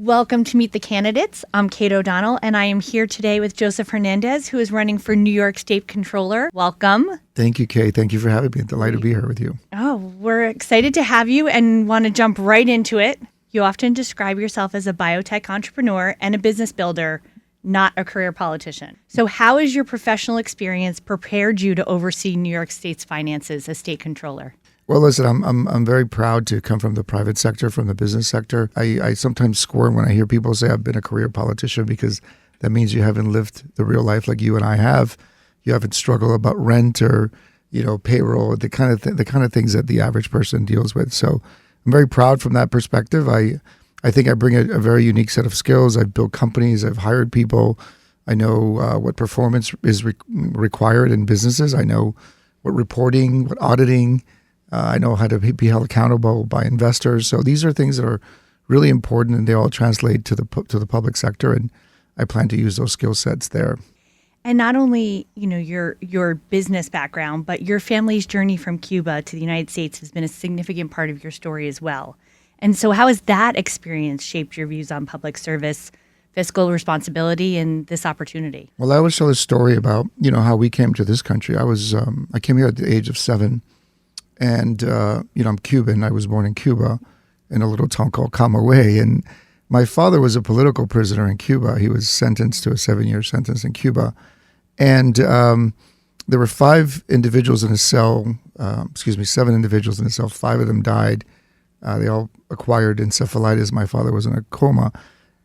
Welcome to Meet the Candidates. I'm Kate O'Donnell, and I am here today with Joseph Hernandez, who is running for New York State Comptroller. Welcome. Thank you, Kate. Thank you for having me. Delighted to be here with you. Oh, we're excited to have you and want to jump right into it. You often describe yourself as a biotech entrepreneur and a business builder, not a career politician. So how has your professional experience prepared you to oversee New York State's finances as state comptroller? Well, listen, I'm very proud to come from the private sector, from the business sector. I sometimes squirm when I hear people say I've been a career politician because that means you haven't lived the real life like you and I have. You haven't struggled about rent or, payroll, the kind of things that the average person deals with. So I'm very proud from that perspective. I think I bring a very unique set of skills. I've built companies. I've hired people. I know what performance is required in businesses. I know what reporting, what auditing. I know how to be held accountable by investors. So these are things that are really important, and they all translate to the public sector. And I plan to use those skill sets there. And not only, your business background, but your family's journey from Cuba to the United States has been a significant part of your story as well. And so how has that experience shaped your views on public service, fiscal responsibility, and this opportunity? Well, I always tell a story about, how we came to this country. I came here at the age of 7. And, I'm Cuban. I was born in Cuba in a little town called Camagüey. And my father was a political prisoner in Cuba. He was sentenced to a 7-year sentence in Cuba. And there were 5 individuals in a cell, 7 individuals in a cell. 5 of them died. They all acquired encephalitis. My father was in a coma.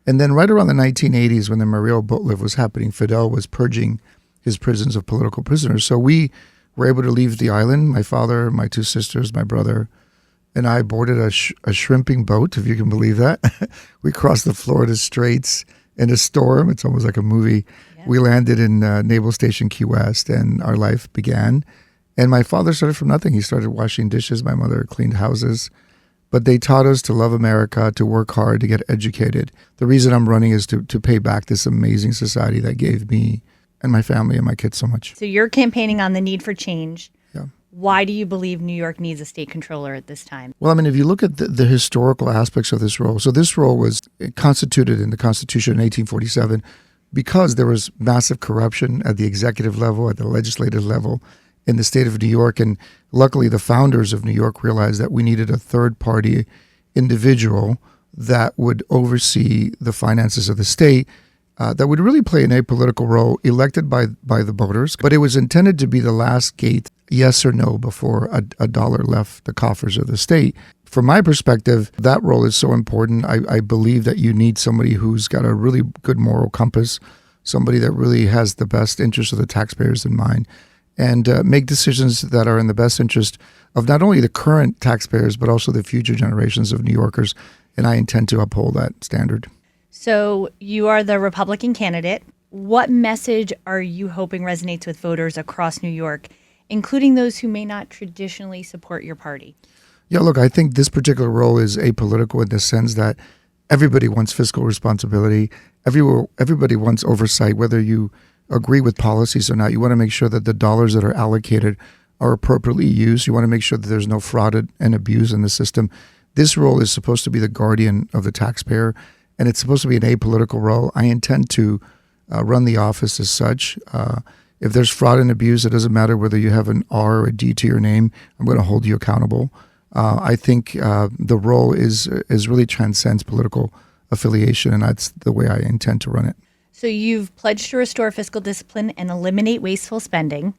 And then right around the 1980s, when the Mariel Boatlift was happening, Fidel was purging his prisons of political prisoners. So we were able to leave the island. My father, my 2 sisters, my brother, and I boarded a shrimping boat, if you can believe that. We crossed the Florida Straits in a storm. It's almost like a movie. Yeah. We landed in Naval Station Key West, and our life began. And my father started from nothing. He started washing dishes. My mother cleaned houses. But they taught us to love America, to work hard, to get educated. The reason I'm running is to pay back this amazing society that gave me and my family and my kids so much. So you're campaigning on the need for change. Yeah. Why do you believe New York needs a state comptroller at this time? Well, if you look at the historical aspects of this role, so this role was constituted in the Constitution in 1847 because there was massive corruption at the executive level, at the legislative level in the state of New York. And luckily, the founders of New York realized that we needed a third-party individual that would oversee the finances of the state, that would really play an apolitical role, elected by the voters. But it was intended to be the last gate, yes or no, before a dollar left the coffers of the state. From my perspective, that role is so important. I believe that you need somebody who's got a really good moral compass, somebody that really has the best interest of the taxpayers in mind, and make decisions that are in the best interest of not only the current taxpayers, but also the future generations of New Yorkers. And I intend to uphold that standard. So you are the Republican candidate. What message are you hoping resonates with voters across New York, including those who may not traditionally support your party? Yeah, look, I think this particular role is apolitical in the sense that everybody wants fiscal responsibility. Everybody wants oversight, whether you agree with policies or not. You want to make sure that the dollars that are allocated are appropriately used. You want to make sure that there's no fraud and abuse in the system. This role is supposed to be the guardian of the taxpayer, and it's supposed to be an apolitical role. I intend to run the office as such. If there's fraud and abuse, it doesn't matter whether you have an R or a D to your name. I'm going to hold you accountable. I think the role is really transcends political affiliation, and that's the way I intend to run it. So you've pledged to restore fiscal discipline and eliminate wasteful spending.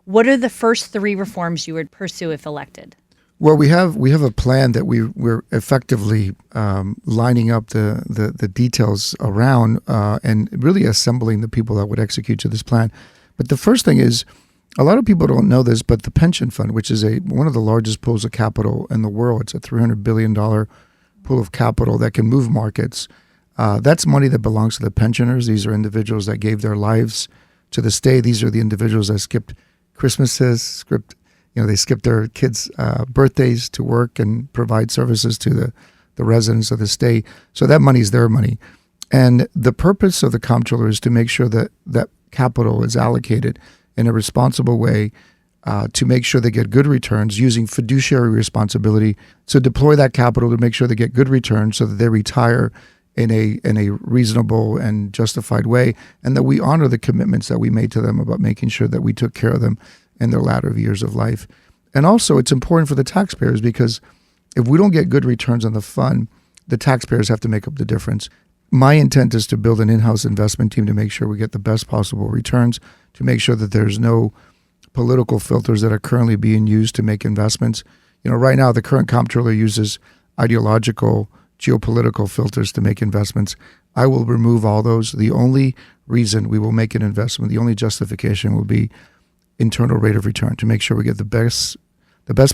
What are the first 3 reforms you would pursue if elected? Well, we have a plan that we're effectively lining up the details around and really assembling the people that would execute to this plan. But the first thing is, a lot of people don't know this, but the pension fund, which is one of the largest pools of capital in the world, it's a $300 billion pool of capital that can move markets. That's money that belongs to the pensioners. These are individuals that gave their lives to the state. These are the individuals that skipped Christmases, they skip their kids' birthdays to work and provide services to the residents of the state. So that money is their money. And the purpose of the comptroller is to make sure that that capital is allocated in a responsible way to make sure they get good returns using fiduciary responsibility to deploy that capital to make sure they get good returns so that they retire in a reasonable and justified way, and that we honor the commitments that we made to them about making sure that we took care of them in their latter years of life. And also, it's important for the taxpayers, because if we don't get good returns on the fund, the taxpayers have to make up the difference. My intent is to build an in-house investment team to make sure we get the best possible returns, to make sure that there's no political filters that are currently being used to make investments. Right now, the current comptroller uses ideological, geopolitical filters to make investments. I will remove all those. The only reason we will make an investment, the only justification will be internal rate of return, to make sure we get the best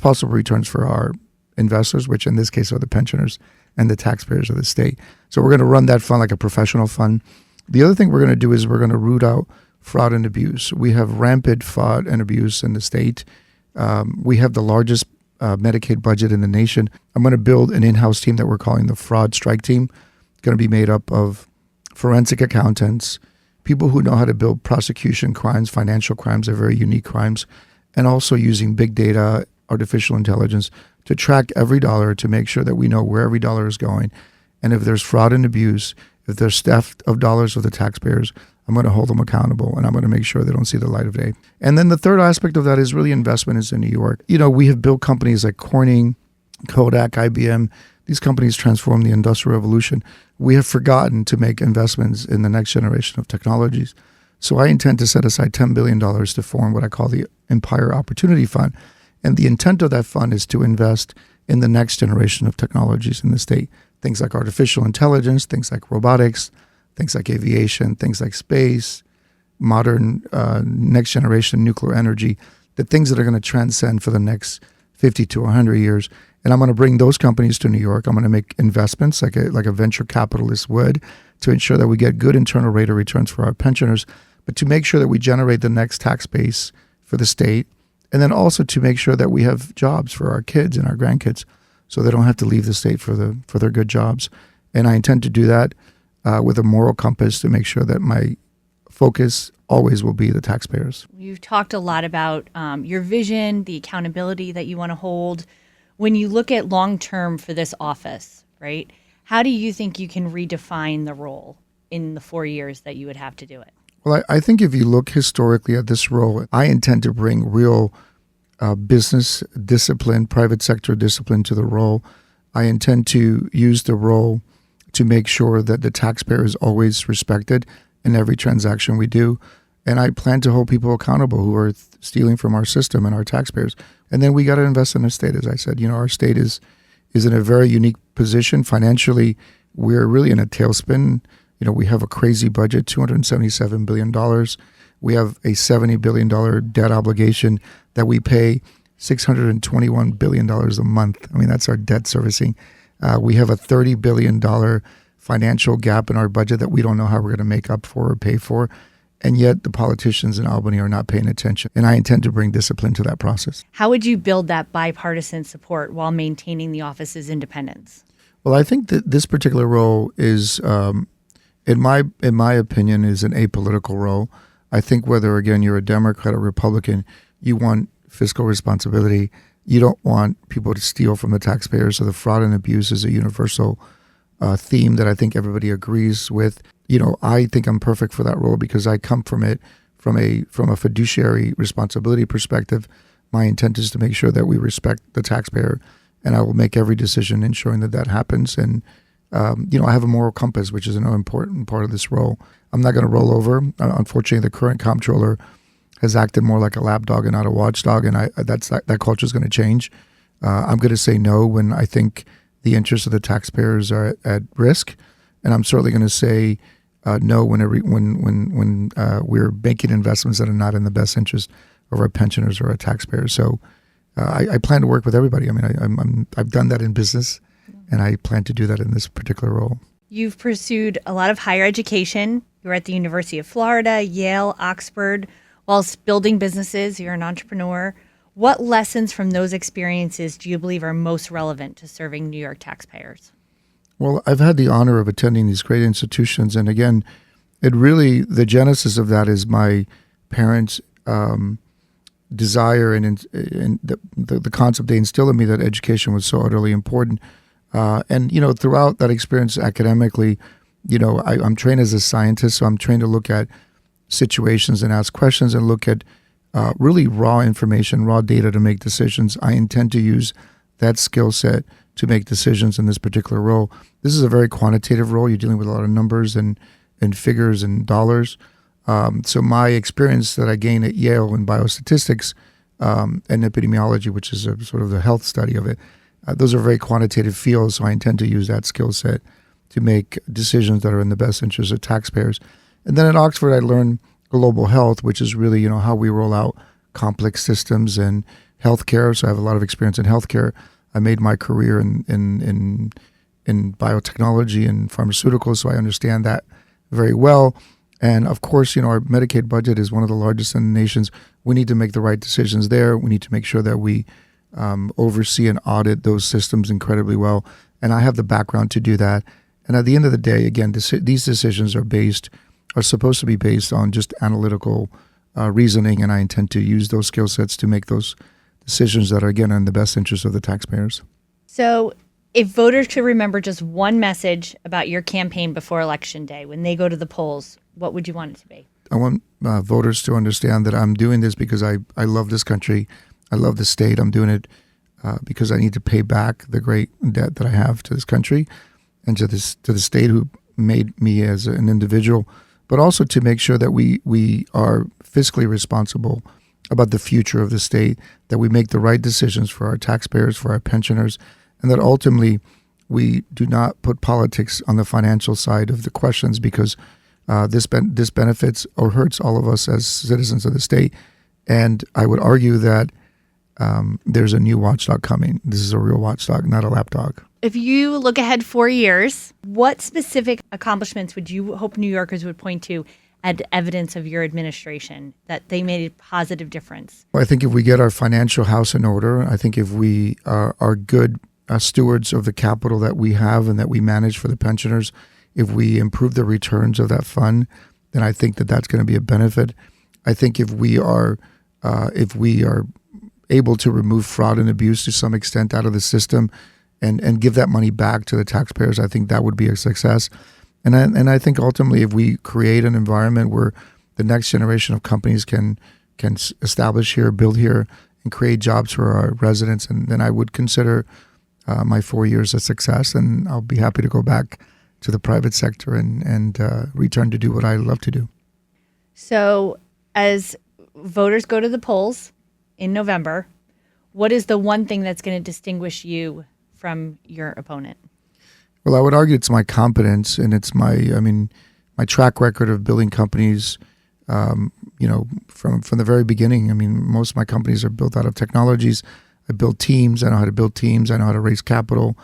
possible returns for our investors, which in this case are the pensioners and the taxpayers of the state. So we're going to run that fund like a professional fund. The other thing we're going to do is we're going to root out fraud and abuse. We have rampant fraud and abuse in the state. We have the largest Medicaid budget in the nation. I'm going to build an in-house team that we're calling the Fraud Strike Team. It's going to be made up of forensic accountants, people who know how to build prosecution crimes, financial crimes, are very unique crimes, and also using big data, artificial intelligence to track every dollar, to make sure that we know where every dollar is going. And if there's fraud and abuse, if there's theft of dollars of the taxpayers, I'm going to hold them accountable, and I'm going to make sure they don't see the light of day. And then the third aspect of that is really investment is in New York. We have built companies like Corning, Kodak, IBM. These companies transformed the Industrial Revolution. We have forgotten to make investments in the next generation of technologies. So I intend to set aside $10 billion to form what I call the Empire Opportunity Fund. And the intent of that fund is to invest in the next generation of technologies in the state. Things like artificial intelligence, things like robotics, things like aviation, things like space, modern next generation nuclear energy, the things that are going to transcend for the next 50 to 100 years. And I'm going to bring those companies to New York. I'm going to make investments like a venture capitalist would, to ensure that we get good internal rate of returns for our pensioners, but to make sure that we generate the next tax base for the state. And then also to make sure that we have jobs for our kids and our grandkids, so they don't have to leave the state for their good jobs. And I intend to do that with a moral compass, to make sure that my focus always will be the taxpayers. You've talked a lot about your vision, the accountability that you want to hold. When you look at long-term for this office, right, how do you think you can redefine the role in the 4 years that you would have to do it? Well, I think if you look historically at this role, I intend to bring real business discipline, private sector discipline to the role. I intend to use the role to make sure that the taxpayer is always respected in every transaction we do. And I plan to hold people accountable who are stealing from our system and our taxpayers. And then we got to invest in the state, as I said. Our state is in a very unique position. Financially, we're really in a tailspin. We have a crazy budget, $277 billion. We have a $70 billion debt obligation that we pay $621 billion a month. I mean, that's our debt servicing. We have a $30 billion financial gap in our budget that we don't know how we're going to make up for or pay for. And yet the politicians in Albany are not paying attention. And I intend to bring discipline to that process. How would you build that bipartisan support while maintaining the office's independence? Well, I think that this particular role is, in my opinion, is an apolitical role. I think whether, again, you're a Democrat or Republican, you want fiscal responsibility. You don't want people to steal from the taxpayers. So the fraud and abuse is a universal theme that I think everybody agrees with. I think I'm perfect for that role because I come from it from a fiduciary responsibility perspective. My intent is to make sure that we respect the taxpayer, and I will make every decision ensuring that happens. And I have a moral compass, which is an important part of this role. I'm not going to roll over. Unfortunately, the current comptroller has acted more like a lapdog and not a watchdog, and that culture is going to change. I'm going to say no when I think the interests of the taxpayers are at risk, and I'm certainly going to say no when we're making investments that are not in the best interest of our pensioners or our taxpayers. So I plan to work with everybody. I mean, I've done that in business, and I plan to do that in this particular role. You've pursued a lot of higher education. You were at the University of Florida, Yale, Oxford. Whilst building businesses, you're an entrepreneur. What lessons from those experiences do you believe are most relevant to serving New York taxpayers? Well, I've had the honor of attending these great institutions. And again, the genesis of that is my parents' desire and the concept they instilled in me that education was so utterly important. And, you know, throughout that experience academically, you know, I'm trained as a scientist, so I'm trained to look at situations and ask questions and look at really raw information, raw data to make decisions. I intend to use that skill set to make decisions in this particular role. This is a very quantitative role. You're dealing with a lot of numbers and figures and dollars. So my experience that I gained at Yale in biostatistics and epidemiology, which is a sort of the health study of it, those are very quantitative fields. So I intend to use that skill set to make decisions that are in the best interest of taxpayers. And then at Oxford, I learned global health, which is really, you know, how we roll out complex systems and healthcare. So I have a lot of experience in healthcare. I made my career in biotechnology and pharmaceuticals, so I understand that very well. And of course, you know, our Medicaid budget is one of the largest in the nations. We need to make the right decisions there. We need to make sure that we oversee and audit those systems incredibly well. And I have the background to do that. And at the end of the day, again, these decisions are supposed to be based on just analytical reasoning, and I intend to use those skill sets to make those decisions that are, again, in the best interest of the taxpayers. So if voters could remember just one message about your campaign before Election Day, when they go to the polls, what would you want it to be? I want voters to understand that I'm doing this because I love this country. I love the state. I'm doing it because I need to pay back the great debt that I have to this country and to the state who made me as an individual, but also to make sure that we are fiscally responsible about the future of the state, that we make the right decisions for our taxpayers, for our pensioners, and that ultimately we do not put politics on the financial side of the questions, because this benefits or hurts all of us as citizens of the state. And I would argue that there's a new watchdog coming. This is a real watchdog, not a lapdog. If you look ahead 4 years, what specific accomplishments would you hope New Yorkers would point to as evidence of your administration that they made a positive difference? Well, I think if we get our financial house in order, I think if we are good stewards of the capital that we have and that we manage for the pensioners, if we improve the returns of that fund, then I think that that's going to be a benefit. I think if we are able to remove fraud and abuse to some extent out of the system and give that money back to the taxpayers, I think that would be a success. And I think ultimately, if we create an environment where the next generation of companies can establish here, build here, and create jobs for our residents, and then I would consider my 4 years a success, and I'll be happy to go back to the private sector and return to do what I love to do. So as voters go to the polls in November, what is the one thing that's going to distinguish you from your opponent? Well, I would argue it's my competence, and it's my track record of building companies, from the very beginning. I mean, most of my companies are built out of technologies. I build teams. I know how to build teams. I know how to raise capital.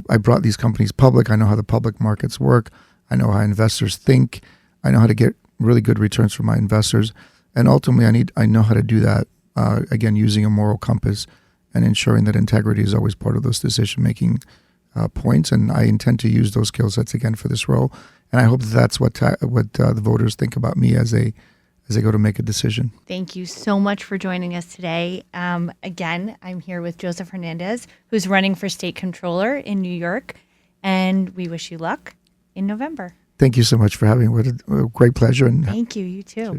I brought these companies public. I know how the public markets work. I know how investors think. I know how to get really good returns for my investors. And ultimately, I know how to do that, again, using a moral compass and ensuring that integrity is always part of those decision-making points. And I intend to use those skill sets again for this role. And I hope that's what the voters think about me as they go to make a decision. Thank you so much for joining us today. Again, I'm here with Joseph Hernandez, who's running for state comptroller in New York, and we wish you luck in November. Thank you so much for having me. What a great pleasure. And thank you. You too.